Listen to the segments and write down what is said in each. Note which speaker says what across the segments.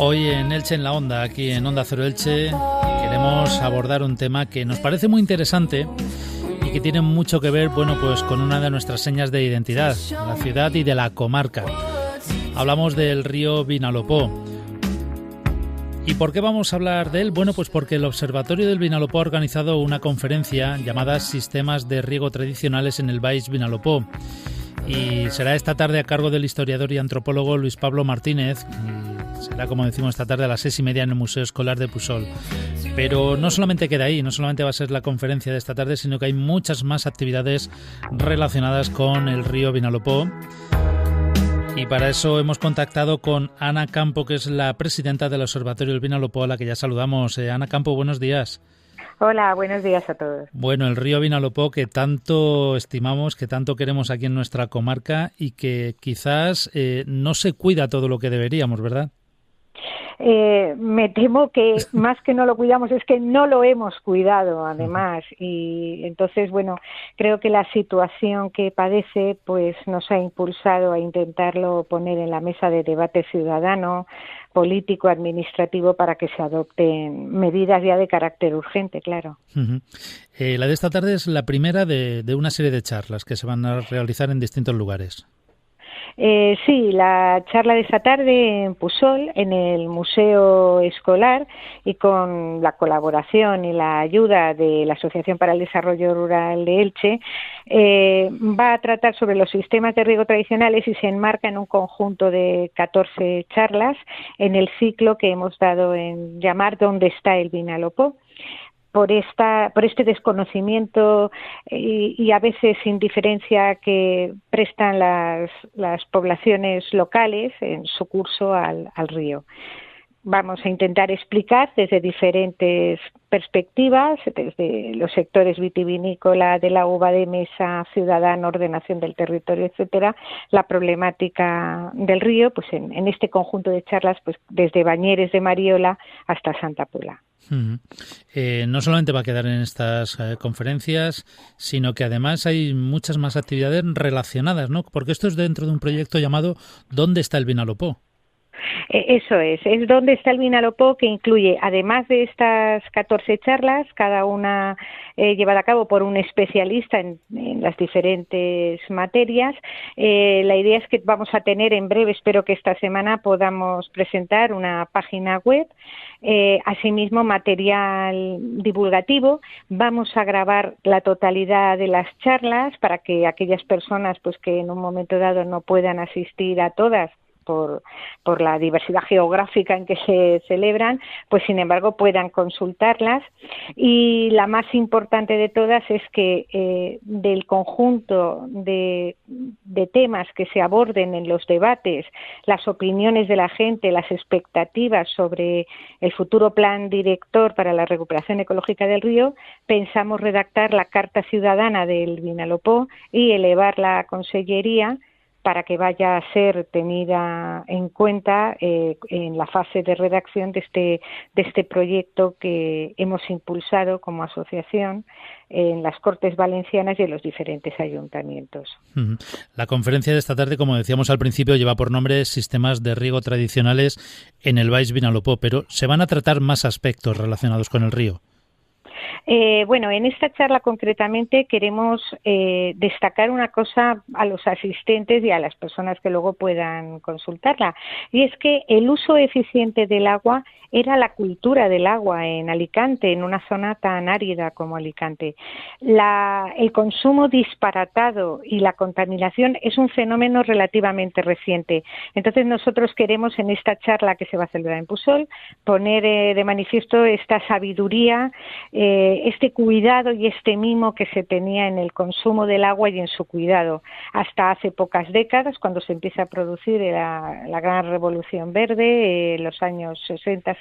Speaker 1: Hoy en Elche en la Onda, aquí en Onda Cero Elche, queremos abordar un tema que nos parece muy interesante y que tiene mucho que ver, pues con una de nuestras señas de identidad, la ciudad y de la comarca. Hablamos del río Vinalopó. ¿Y por qué vamos a hablar de él? Pues porque el Observatorio del Vinalopó ha organizado una conferencia llamada Sistemas de riego tradicionales en el Baix Vinalopó. Y será esta tarde a cargo del historiador y antropólogo Luis Pablo Martínez. Y será, como decimos, esta tarde a las 6:30 en el Museo Escolar de Pusol. Pero no solamente queda ahí, no solamente va a ser la conferencia de esta tarde, sino que hay muchas más actividades relacionadas con el río Vinalopó. Y para eso hemos contactado con Ana Campo, que es la presidenta del Observatorio del Vinalopó, a la que ya saludamos. Ana Campo, buenos días.
Speaker 2: Hola, buenos días a todos.
Speaker 1: El río Vinalopó, que tanto estimamos, que tanto queremos aquí en nuestra comarca y que quizás no se cuida todo lo que deberíamos, ¿verdad?
Speaker 2: Me temo que más que no lo cuidamos es que no lo hemos cuidado, además, y entonces, creo que la situación que padece pues nos ha impulsado a intentarlo poner en la mesa de debate ciudadano, político, administrativo, para que se adopten medidas ya de carácter urgente, claro.
Speaker 1: La de esta tarde es la primera de una serie de charlas que se van a realizar en distintos lugares.
Speaker 2: Sí, la charla de esta tarde en Pusol, en el Museo Escolar, y con la colaboración y la ayuda de la Asociación para el Desarrollo Rural de Elche, va a tratar sobre los sistemas de riego tradicionales y se enmarca en un conjunto de 14 charlas en el ciclo que hemos dado en llamar ¿Dónde está el Vinalopó? Por este desconocimiento y a veces indiferencia que prestan las poblaciones locales en su curso al río. Vamos a intentar explicar desde diferentes perspectivas, desde los sectores vitivinícola, de la uva de mesa, ciudadana, ordenación del territorio, etcétera, la problemática del río, pues en este conjunto de charlas, pues desde Bañeres de Mariola hasta Santa Pola.
Speaker 1: No solamente va a quedar en estas conferencias, sino que además hay muchas más actividades relacionadas, ¿no? Porque esto es dentro de un proyecto llamado ¿Dónde está el Vinalopó?
Speaker 2: Eso es ¿Dónde está el Vinalopó?, que incluye, además de estas 14 charlas, cada una llevada a cabo por un especialista en las diferentes materias. La idea es que vamos a tener en breve, espero que esta semana podamos presentar una página web, asimismo material divulgativo. Vamos a grabar la totalidad de las charlas para que aquellas personas pues que en un momento dado no puedan asistir a todas por la diversidad geográfica en que se celebran, pues sin embargo puedan consultarlas. Y la más importante de todas es que del conjunto de temas que se aborden en los debates, las opiniones de la gente, las expectativas sobre el futuro plan director para la recuperación ecológica del río, pensamos redactar la Carta Ciudadana del Vinalopó y elevarla a Consellería para que vaya a ser tenida en cuenta en la fase de redacción de este proyecto que hemos impulsado como asociación en las Cortes Valencianas y en los diferentes ayuntamientos.
Speaker 1: La conferencia de esta tarde, como decíamos al principio, lleva por nombre Sistemas de riego tradicionales en el Baix Vinalopó, pero se van a tratar más aspectos relacionados con el río.
Speaker 2: En esta charla concretamente queremos destacar una cosa a los asistentes y a las personas que luego puedan consultarla, y es que el uso eficiente del agua era la cultura del agua en Alicante, en una zona tan árida como Alicante. El consumo disparatado y la contaminación es un fenómeno relativamente reciente. Entonces nosotros queremos en esta charla que se va a celebrar en Pusol poner de manifiesto esta sabiduría, este cuidado y este mimo que se tenía en el consumo del agua y en su cuidado. Hasta hace pocas décadas, cuando se empieza a producir la gran revolución verde, los años 60-70,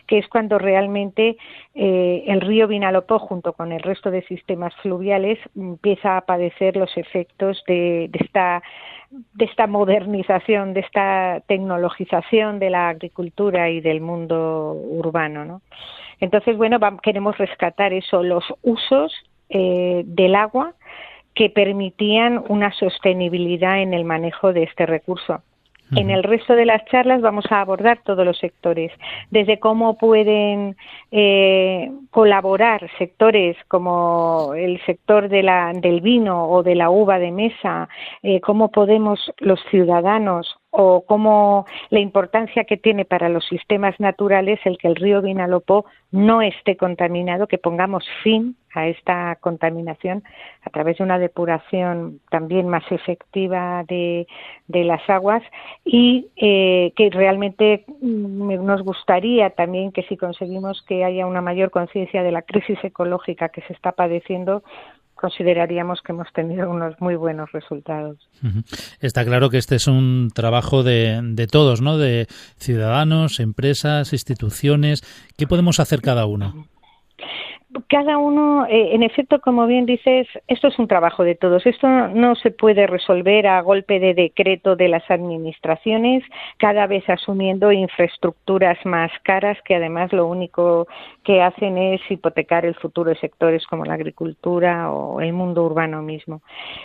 Speaker 2: que es cuando realmente el río Vinalopó, junto con el resto de sistemas fluviales, empieza a padecer los efectos de esta modernización, de esta tecnologización de la agricultura y del mundo urbano, ¿no? Entonces, queremos rescatar eso, los usos del agua que permitían una sostenibilidad en el manejo de este recurso. En el resto de las charlas vamos a abordar todos los sectores, desde cómo pueden colaborar sectores como el sector del vino o de la uva de mesa, cómo podemos los ciudadanos o cómo la importancia que tiene para los sistemas naturales el que el río Vinalopó no esté contaminado, que pongamos fin a esta contaminación a través de una depuración también más efectiva de las aguas y que realmente nos gustaría también que si conseguimos que haya una mayor conciencia de la crisis ecológica que se está padeciendo, consideraríamos que hemos tenido unos muy buenos resultados.
Speaker 1: Está claro que este es un trabajo de todos, ¿no? De ciudadanos, empresas, instituciones. ¿Qué podemos hacer cada uno?
Speaker 2: Cada uno, en efecto, como bien dices, esto es un trabajo de todos. Esto no se puede resolver a golpe de decreto de las administraciones, cada vez asumiendo infraestructuras más caras que además lo único que hacen es hipotecar el futuro de sectores como la agricultura o el mundo urbano mismo.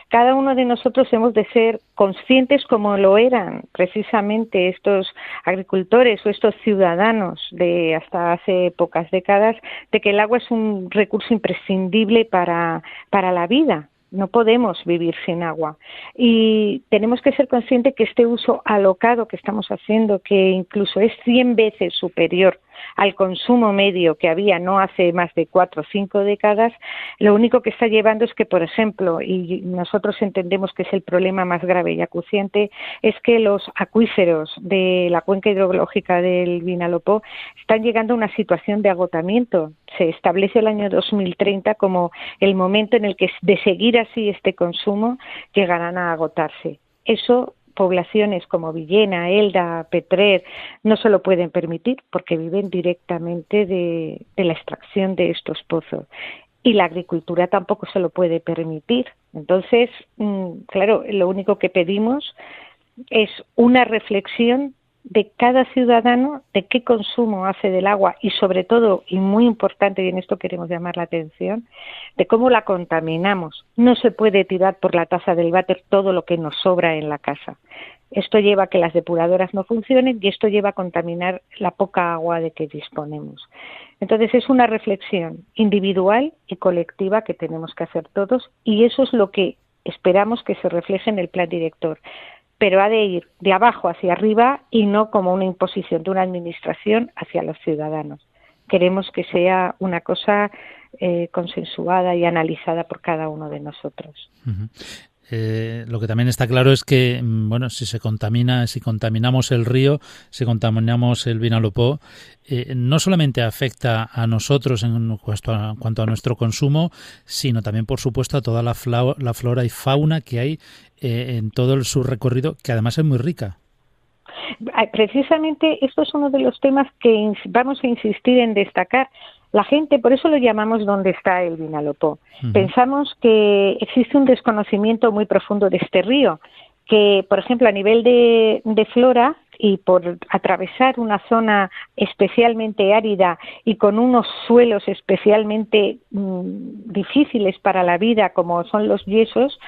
Speaker 2: Cada uno de nosotros hemos de ser conscientes, como lo eran precisamente estos agricultores o estos ciudadanos de hasta hace pocas décadas, de que el agua es un recurso imprescindible para la vida. No podemos vivir sin agua y tenemos que ser conscientes que este uso alocado que estamos haciendo, que incluso es 100 veces superior al consumo medio que había no hace más de 4 o 5 décadas, lo único que está llevando es que, por ejemplo, y nosotros entendemos que es el problema más grave y acuciante, es que los acuíferos de la cuenca hidrológica del Vinalopó están llegando a una situación de agotamiento. Se establece el año 2030 como el momento en el que, de seguir así este consumo, llegarán a agotarse. Eso poblaciones como Villena, Elda, Petrer no se lo pueden permitir porque viven directamente de la extracción de estos pozos y la agricultura tampoco se lo puede permitir. Entonces, claro, lo único que pedimos es una reflexión de cada ciudadano de qué consumo hace del agua y sobre todo, y muy importante, y en esto queremos llamar la atención, de cómo la contaminamos. No se puede tirar por la taza del váter todo lo que nos sobra en la casa. Esto lleva a que las depuradoras no funcionen y esto lleva a contaminar la poca agua de que disponemos. Entonces es una reflexión individual y colectiva que tenemos que hacer todos y eso es lo que esperamos que se refleje en el plan director. Pero ha de ir de abajo hacia arriba y no como una imposición de una administración hacia los ciudadanos. Queremos que sea una cosa consensuada y analizada por cada uno de nosotros.
Speaker 1: Uh-huh. Lo que también está claro es que, bueno, si contaminamos el río, si contaminamos el Vinalopó, no solamente afecta a nosotros en cuanto a nuestro consumo, sino también, por supuesto, a toda la flora y fauna que hay en todo su recorrido, que además es muy rica.
Speaker 2: Precisamente esto es uno de los temas que vamos a insistir en destacar. La gente, por eso lo llamamos ¿dónde está el Vinalopó? Uh-huh. Pensamos que existe un desconocimiento muy profundo de este río, que, por ejemplo, a nivel de flora y por atravesar una zona especialmente árida y con unos suelos especialmente difíciles para la vida, como son los yesos,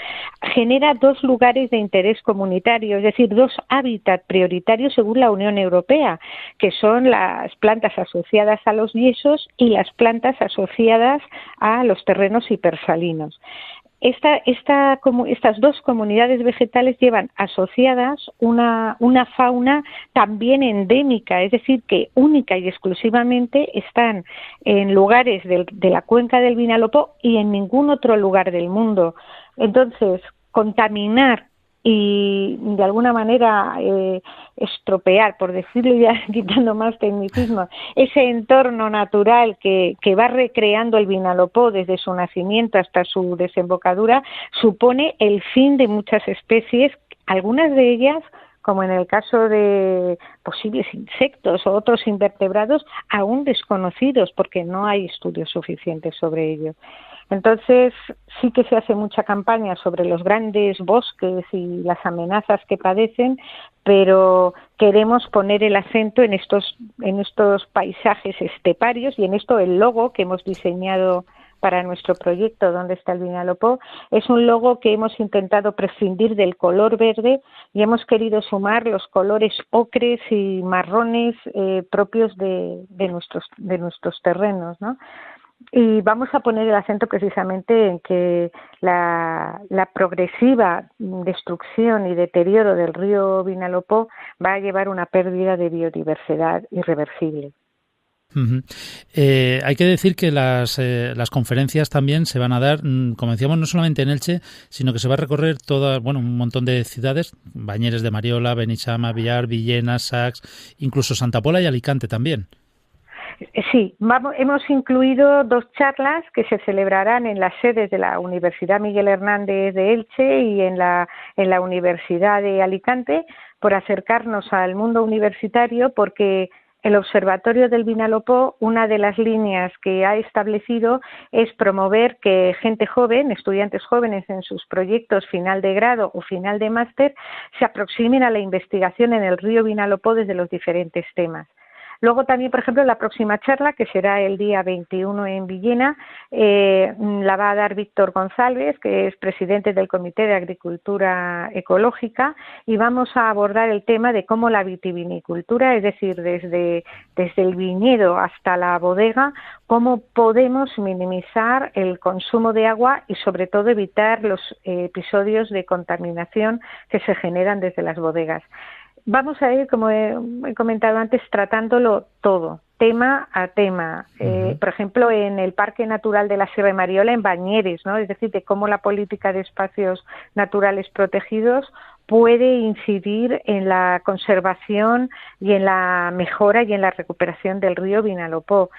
Speaker 2: genera 2 lugares de interés comunitario, es decir, 2 hábitats prioritarios según la Unión Europea, que son las plantas asociadas a los yesos y las plantas asociadas a los terrenos hipersalinos. Estas 2 comunidades vegetales llevan asociadas una fauna también endémica, es decir, que única y exclusivamente están en lugares de la cuenca del Vinalopó y en ningún otro lugar del mundo. Entonces, contaminar y de alguna manera estropear, por decirlo ya quitando más tecnicismo, ese entorno natural que va recreando el Vinalopó desde su nacimiento hasta su desembocadura, supone el fin de muchas especies, algunas de ellas, como en el caso de posibles insectos o otros invertebrados, aún desconocidos porque no hay estudios suficientes sobre ello. Entonces, sí que se hace mucha campaña sobre los grandes bosques y las amenazas que padecen, pero queremos poner el acento en estos paisajes esteparios y en esto el logo que hemos diseñado para nuestro proyecto ¿Dónde está el Vinalopó? Es un logo que hemos intentado prescindir del color verde y hemos querido sumar los colores ocres y marrones propios de nuestros terrenos, ¿no? Y vamos a poner el acento precisamente en que la progresiva destrucción y deterioro del río Vinalopó va a llevar una pérdida de biodiversidad irreversible.
Speaker 1: Uh-huh. Hay que decir que las conferencias también se van a dar, como decíamos, no solamente en Elche, sino que se va a recorrer un montón de ciudades, Bañeres de Mariola, Beneixama, Villar, Villena, Sax, incluso Santa Pola y Alicante también.
Speaker 2: Sí, hemos incluido 2 charlas que se celebrarán en las sedes de la Universidad Miguel Hernández de Elche y en la Universidad de Alicante, por acercarnos al mundo universitario, porque el Observatorio del Vinalopó, una de las líneas que ha establecido es promover que gente joven, estudiantes jóvenes en sus proyectos final de grado o final de máster, se aproximen a la investigación en el río Vinalopó desde los diferentes temas. Luego también, por ejemplo, la próxima charla, que será el día 21 en Villena, la va a dar Víctor González, que es presidente del Comité de Agricultura Ecológica, y vamos a abordar el tema de cómo la vitivinicultura, es decir, desde el viñedo hasta la bodega, cómo podemos minimizar el consumo de agua y, sobre todo, evitar los episodios de contaminación que se generan desde las bodegas. Vamos a ir, como he comentado antes, tratándolo todo, tema a tema. Por ejemplo, en el Parque Natural de la Sierra de Mariola, en Bañeres, ¿no? Es decir, de cómo la política de espacios naturales protegidos puede incidir en la conservación y en la mejora y en la recuperación del río Vinalopó.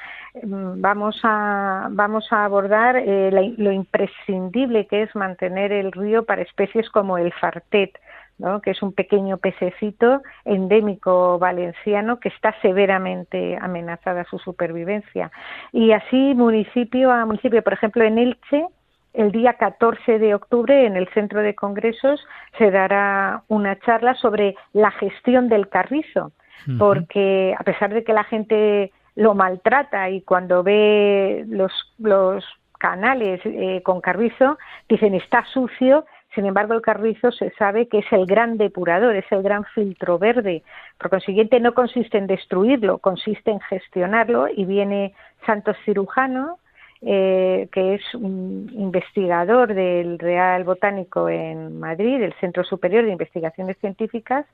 Speaker 2: Vamos a abordar lo imprescindible que es mantener el río para especies como el fartet, ¿no? Que es un pequeño pececito endémico valenciano que está severamente amenazada su supervivencia. Y así, municipio a municipio, por ejemplo, en Elche, el día 14 de octubre, en el Centro de Congresos, se dará una charla sobre la gestión del carrizo, porque a pesar de que la gente lo maltrata y cuando ve los canales con carrizo, dicen está sucio. Sin embargo, el carrizo se sabe que es el gran depurador, es el gran filtro verde. Por consiguiente, no consiste en destruirlo, consiste en gestionarlo, y viene Santos Cirujano, que es un investigador del Real Botánico en Madrid, del Centro Superior de Investigaciones Científicas,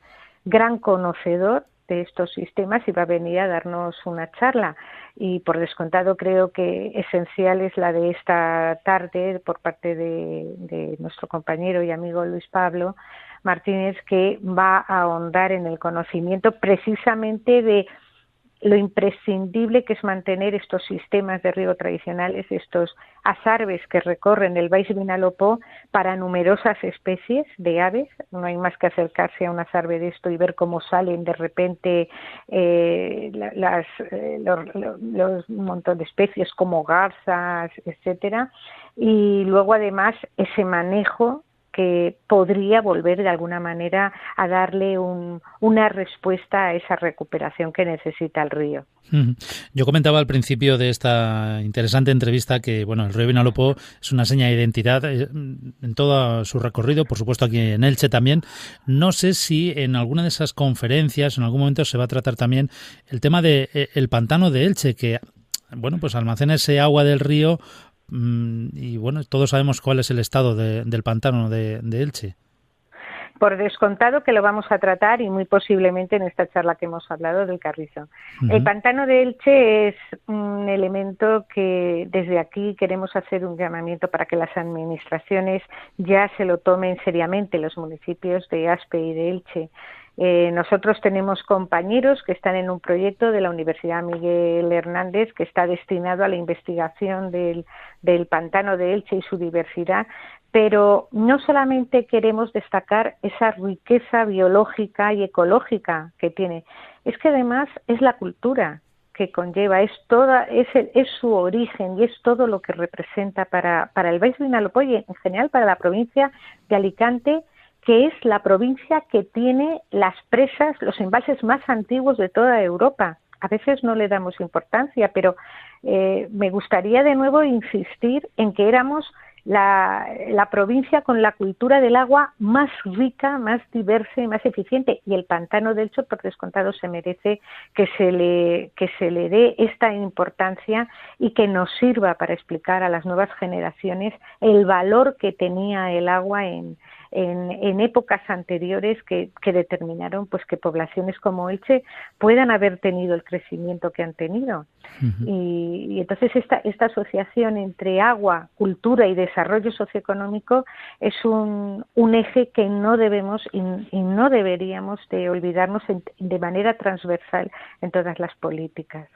Speaker 2: gran conocedor de estos sistemas, y va a venir a darnos una charla. Y por descontado creo que esencial es la de esta tarde por parte de nuestro compañero y amigo Luis Pablo Martínez, que va a ahondar en el conocimiento precisamente de lo imprescindible que es mantener estos sistemas de riego tradicionales, estos azarbes que recorren el Baix Vinalopó para numerosas especies de aves. No hay más que acercarse a un azarbe de esto y ver cómo salen de repente los un montón de especies como garzas, etcétera. Y luego, además, ese manejo que podría volver de alguna manera a darle una respuesta a esa recuperación que necesita el río.
Speaker 1: Yo comentaba al principio de esta interesante entrevista que el río Vinalopó es una seña de identidad en todo su recorrido, por supuesto aquí en Elche también. No sé si en alguna de esas conferencias en algún momento se va a tratar también el tema de el pantano de Elche, que pues almacena ese agua del río. Y todos sabemos cuál es el estado del pantano de Elche.
Speaker 2: Por descontado que lo vamos a tratar, y muy posiblemente en esta charla que hemos hablado del carrizo. El pantano de Elche es un elemento que desde aquí queremos hacer un llamamiento para que las administraciones ya se lo tomen seriamente, los municipios de Aspe y de Elche. Nosotros tenemos compañeros que están en un proyecto de la Universidad Miguel Hernández que está destinado a la investigación del pantano de Elche y su diversidad, pero no solamente queremos destacar esa riqueza biológica y ecológica que tiene, es que además es la cultura que conlleva, es su origen y es todo lo que representa para el Baix Vinalopó y en general para la provincia de Alicante, que es la provincia que tiene las presas, los embalses más antiguos de toda Europa. a veces no le damos importancia, pero me gustaría de nuevo insistir en que éramos la provincia con la cultura del agua más rica, más diversa y más eficiente, y el pantano del Elche, por descontado, se merece que se le dé esta importancia y que nos sirva para explicar a las nuevas generaciones el valor que tenía el agua en épocas anteriores que determinaron pues que poblaciones como Elche puedan haber tenido el crecimiento que han tenido. Uh-huh. Y entonces esta asociación entre agua, cultura y desarrollo socioeconómico es un eje que no debemos y no deberíamos de olvidarnos de manera transversal en todas las políticas.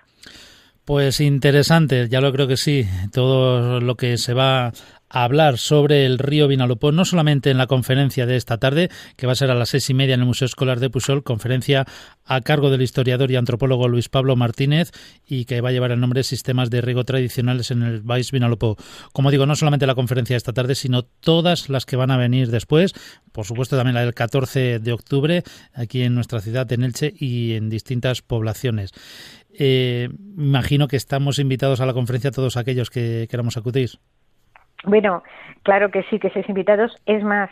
Speaker 1: Pues interesante, ya lo creo que sí, todo lo que se va a hablar sobre el río Vinalopó, no solamente en la conferencia de esta tarde, que va a ser a las 6:30 en el Museo Escolar de Pujol, conferencia a cargo del historiador y antropólogo Luis Pablo Martínez y que va a llevar el nombre Sistemas de riego tradicionales en el Baix Vinalopó. Como digo, no solamente la conferencia de esta tarde, sino todas las que van a venir después, por supuesto también la del 14 de octubre, aquí en nuestra ciudad, en Elche, y en distintas poblaciones. Imagino que estamos invitados a la conferencia todos aquellos que queramos acudir.
Speaker 2: Bueno, claro que sí, que estéis invitados. Es más,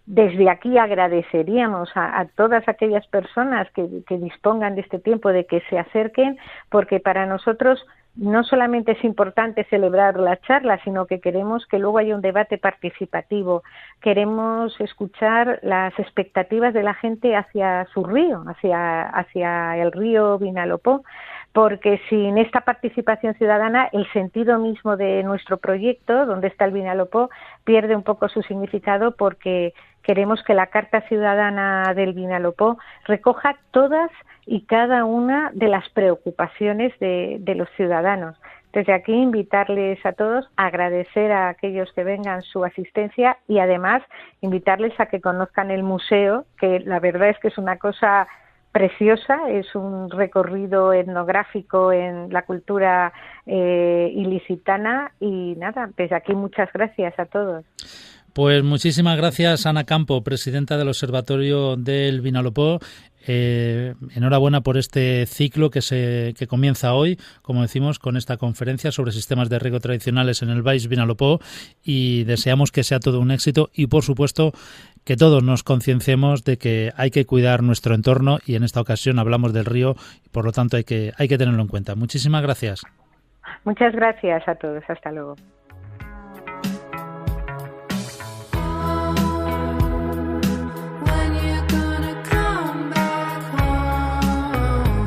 Speaker 2: desde aquí agradeceríamos a todas aquellas personas que dispongan de este tiempo de que se acerquen, porque para nosotros no solamente es importante celebrar la charla, sino que queremos que luego haya un debate participativo. Queremos escuchar las expectativas de la gente hacia su río, hacia el río Vinalopó, porque sin esta participación ciudadana el sentido mismo de nuestro proyecto, donde está el Vinalopó, pierde un poco su significado, porque queremos que la Carta Ciudadana del Vinalopó recoja todas y cada una de las preocupaciones de los ciudadanos. Desde aquí invitarles a todos, agradecer a aquellos que vengan su asistencia y además invitarles a que conozcan el museo, que la verdad es que es una cosa preciosa, es un recorrido etnográfico en la cultura ilicitana y nada, pues aquí muchas gracias a todos.
Speaker 1: Pues muchísimas gracias, Ana Campo, presidenta del Observatorio del Vinalopó. Enhorabuena por este ciclo que comienza hoy, como decimos, con esta conferencia sobre sistemas de riego tradicionales en el Baix Vinalopó, y deseamos que sea todo un éxito y, por supuesto, que todos nos concienciemos de que hay que cuidar nuestro entorno, y en esta ocasión hablamos del río y por lo tanto hay que tenerlo en cuenta. Muchísimas gracias.
Speaker 2: Muchas gracias a todos. Hasta luego.